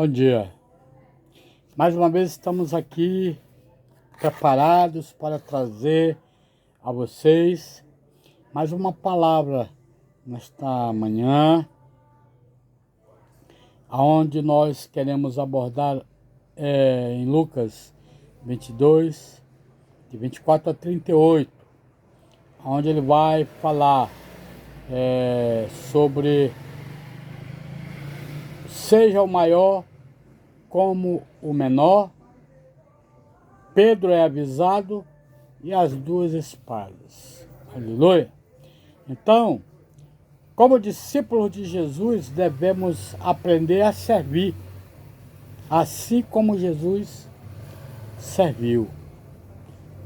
Bom dia. Mais uma vez estamos aqui preparados para trazer a vocês mais uma palavra nesta manhã, onde nós queremos abordar em Lucas 22, de 24 a 38, onde ele vai falar sobre seja o maior como o menor, Pedro é avisado e as duas espadas. Aleluia! Então, como discípulos de Jesus, devemos aprender a servir, assim como Jesus serviu.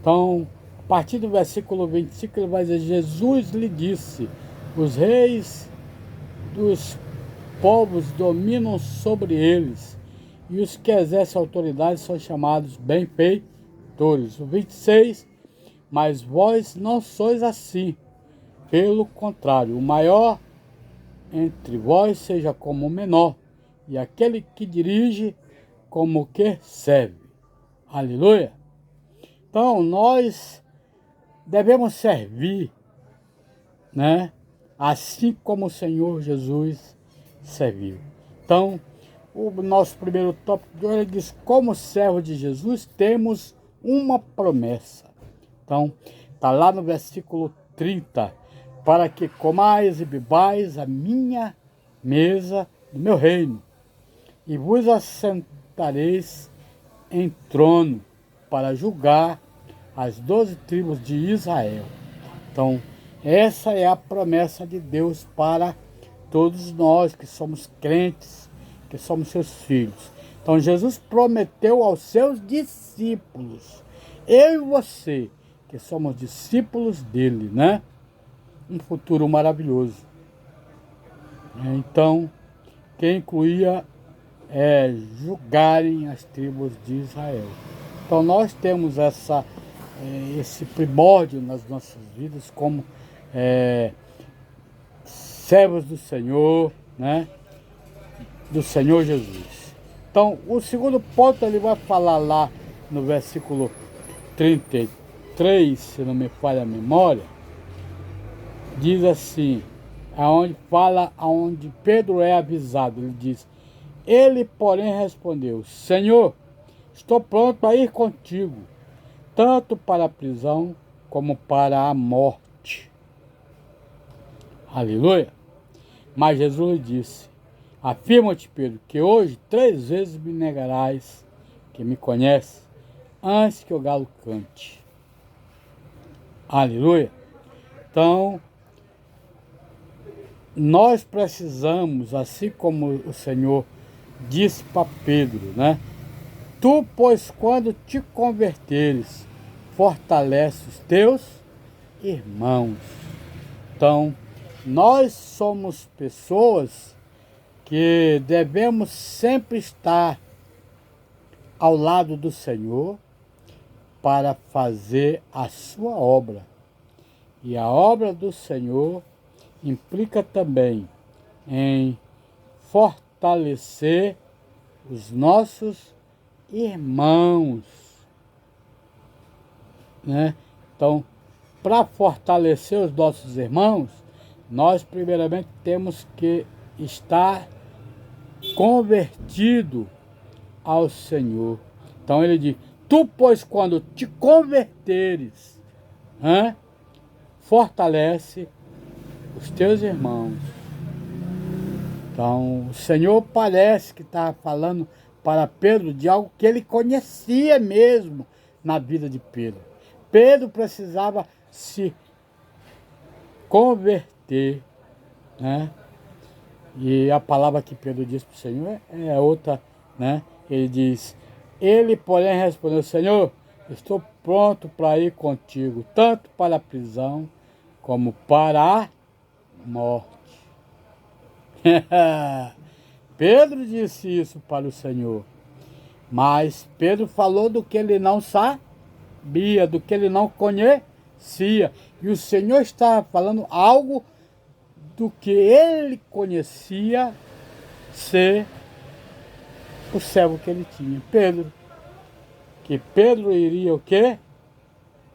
Então, a partir do versículo 25, ele vai dizer: Jesus lhe disse, os reis dos povos dominam sobre eles, e os que exercem autoridade são chamados benfeitores. O 26, mas vós não sois assim. Pelo contrário, o maior entre vós seja como o menor, e aquele que dirige como o que serve. Aleluia! Então, nós devemos servir, né? Assim como o Senhor Jesus serviu. Então, o nosso primeiro tópico de hoje diz: como servo de Jesus, temos uma promessa. Então, está lá no versículo 30, para que comais e bebais a minha mesa do meu reino, e vos assentareis em trono para julgar as 12 tribos de Israel. Então, essa é a promessa de Deus para todos nós que somos crentes, que somos seus filhos. Então, Jesus prometeu aos seus discípulos, eu e você, que somos discípulos dele, né? Um futuro maravilhoso. Então, que incluía julgarem as tribos de Israel. Então, nós temos esse primórdio nas nossas vidas como servos do Senhor, né? Do Senhor Jesus. Então, o segundo ponto ele vai falar lá no versículo 33, se não me falha a memória, diz assim, aonde Pedro é avisado, ele diz: ele, porém, respondeu: Senhor, estou pronto a ir contigo, tanto para a prisão como para a morte. Aleluia! Mas Jesus lhe disse: afirma-te, Pedro, que hoje 3 vezes me negarás que me conhece, antes que o galo cante. Aleluia! Então, nós precisamos, assim como o Senhor disse para Pedro, né? Tu, pois, quando te converteres, fortalece os teus irmãos. Então, nós somos pessoas que devemos sempre estar ao lado do Senhor para fazer a sua obra. E a obra do Senhor implica também em fortalecer os nossos irmãos, né? Então, para fortalecer os nossos irmãos, nós primeiramente temos que estar convertido ao Senhor. Então ele diz: tu, pois, quando te converteres, fortalece os teus irmãos. Então o Senhor parece que está falando para Pedro de algo que ele conhecia mesmo na vida de Pedro. Pedro precisava se converter, né? E a palavra que Pedro diz para o Senhor é outra, né? Ele diz: ele, porém, respondeu: Senhor, estou pronto para ir contigo, tanto para a prisão como para a morte. Pedro disse isso para o Senhor, mas Pedro falou do que ele não sabia, do que ele não conhecia, e o Senhor estava falando algo do que ele conhecia ser o servo que ele tinha, Pedro. Que Pedro iria o quê?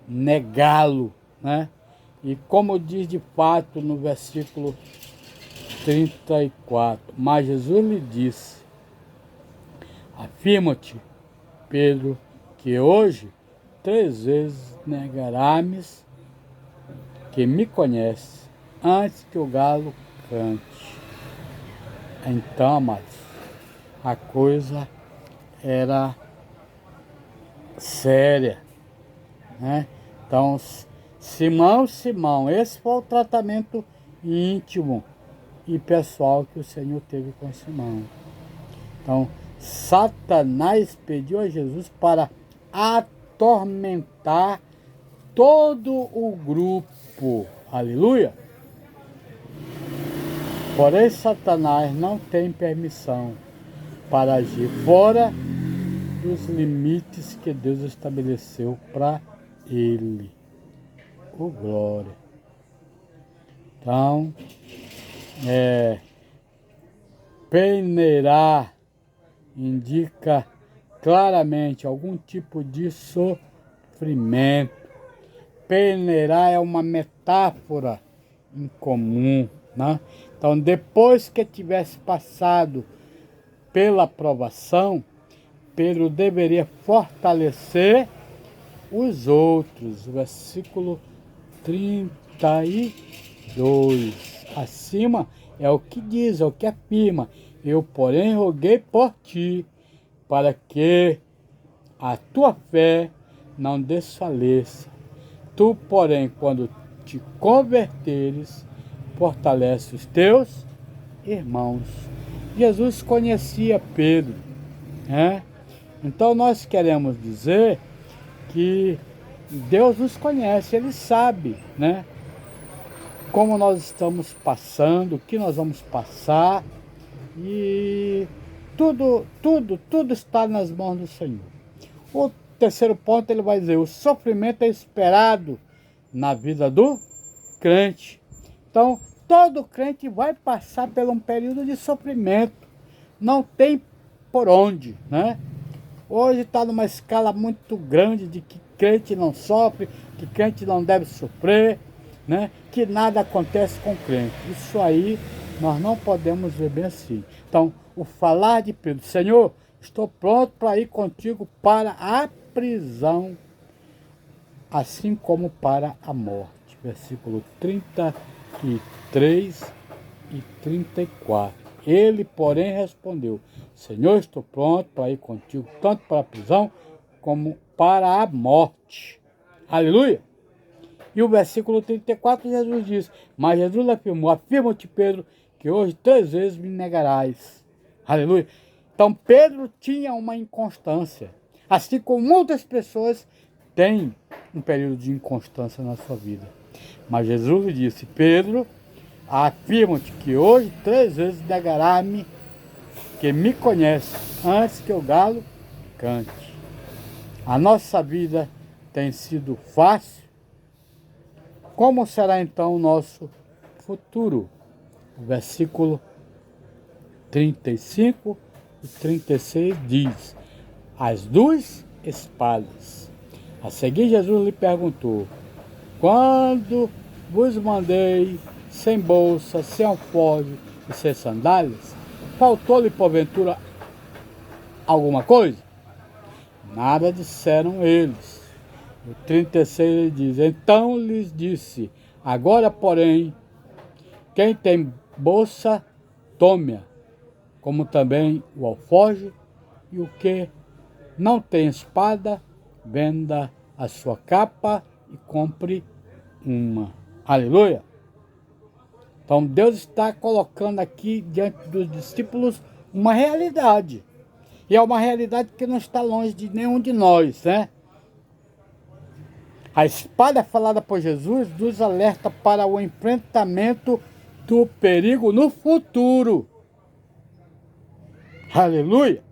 Negá-lo, né? E como diz de fato no versículo 34, mas Jesus lhe disse, afirma-te, Pedro, que hoje 3 vezes negarás-me que me conhece, antes que o galo cante. Então, amados, a coisa era séria, né? Então, Simão, esse foi o tratamento íntimo e pessoal que o Senhor teve com Simão. Então, Satanás pediu a Jesus para atormentar todo o grupo. Aleluia! Porém, Satanás não tem permissão para agir fora dos limites que Deus estabeleceu para ele. Oh, glória! Então, peneirar indica claramente algum tipo de sofrimento. Peneirar é uma metáfora incomum, né? Então, depois que tivesse passado pela provação, Pedro deveria fortalecer os outros. Versículo 32. Acima é o que diz, é o que afirma. Eu, porém, roguei por ti, para que a tua fé não desfaleça. Tu, porém, quando te converteres, fortalece os teus irmãos. Jesus conhecia Pedro, né? Então nós queremos dizer que Deus nos conhece, Ele sabe, né? Como nós estamos passando, o que nós vamos passar, e tudo está nas mãos do Senhor. O terceiro ponto, ele vai dizer, o sofrimento é esperado na vida do crente. Então, todo crente vai passar por um período de sofrimento. Não tem por onde, né? Hoje está numa escala muito grande de que crente não sofre, que crente não deve sofrer, né? Que nada acontece com crente. Isso aí nós não podemos ver bem assim. Então, o falar de Pedro, Senhor, estou pronto para ir contigo para a prisão, assim como para a morte. Versículo 33 e 34. Ele, porém, respondeu, Senhor, estou pronto para ir contigo, tanto para a prisão, como para a morte. Aleluia! E o versículo 34, Jesus diz, mas Jesus afirmou, afirma-te, Pedro, que hoje 3 vezes me negarás. Aleluia! Então, Pedro tinha uma inconstância, assim como muitas pessoas têm um período de inconstância na sua vida. Mas Jesus lhe disse, Pedro, afirma-te que hoje 3 vezes negarás-me que me conhece, antes que o galo cante. A nossa vida tem sido fácil. Como será então o nosso futuro? O versículo 35 e 36 diz, as 2 espadas. A seguir Jesus lhe perguntou, quando vos mandei sem bolsa, sem alforje e sem sandálias, faltou-lhe porventura alguma coisa? Nada, disseram eles. O 36 ele diz, então lhes disse, agora porém, quem tem bolsa, tome-a, como também o alforje, e o que não tem espada, venda a sua capa e compre uma. Aleluia! Então Deus está colocando aqui diante dos discípulos uma realidade. E é uma realidade que não está longe de nenhum de nós, né? A espada falada por Jesus nos alerta para o enfrentamento do perigo no futuro. Aleluia!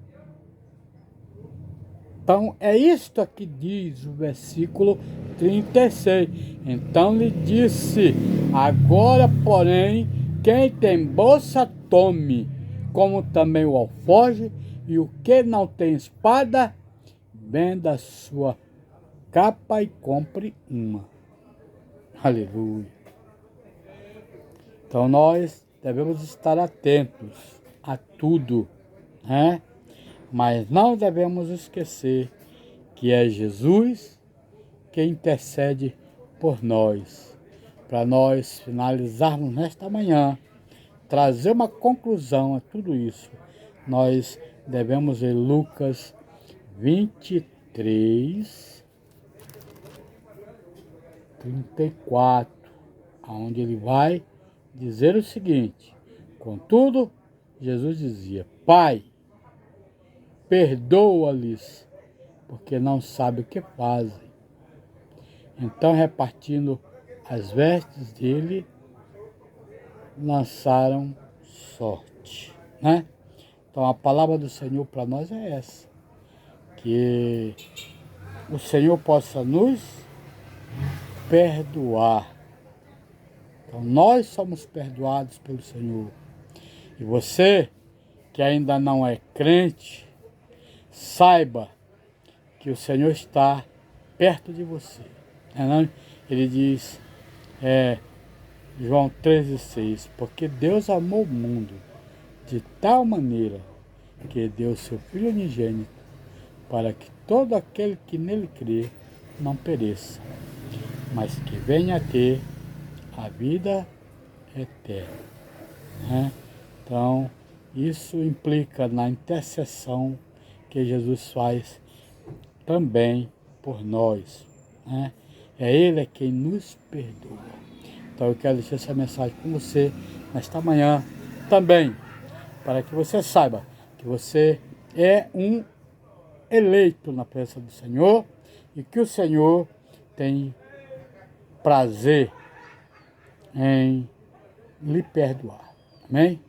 Então é isto que diz o versículo 36. Então lhe disse, agora porém, quem tem bolsa tome, como também o alforje, E o que não tem espada, venda a sua capa e compre uma. Aleluia. Então nós devemos estar atentos a tudo, né? Mas não devemos esquecer que é Jesus que intercede por nós. Para nós finalizarmos nesta manhã, trazer uma conclusão a tudo isso, nós devemos ler Lucas 23, 34, onde ele vai dizer o seguinte: contudo, Jesus dizia: Pai, perdoa-lhes, porque não sabem o que fazem. Então, repartindo as vestes dele, lançaram sorte, né? Então, a palavra do Senhor para nós é essa: que o Senhor possa nos perdoar. Então, nós somos perdoados pelo Senhor. E você, que ainda não é crente, saiba que o Senhor está perto de você. Ele diz, João 13,6, porque Deus amou o mundo de tal maneira que deu seu Filho unigênito, para que todo aquele que nele crê não pereça, mas que venha a ter a vida eterna. Né? Então, isso implica na intercessão que Jesus faz também por nós. Né? É Ele quem nos perdoa. Então, eu quero deixar essa mensagem com você nesta manhã também, para que você saiba que você é um eleito na presença do Senhor e que o Senhor tem prazer em lhe perdoar. Amém?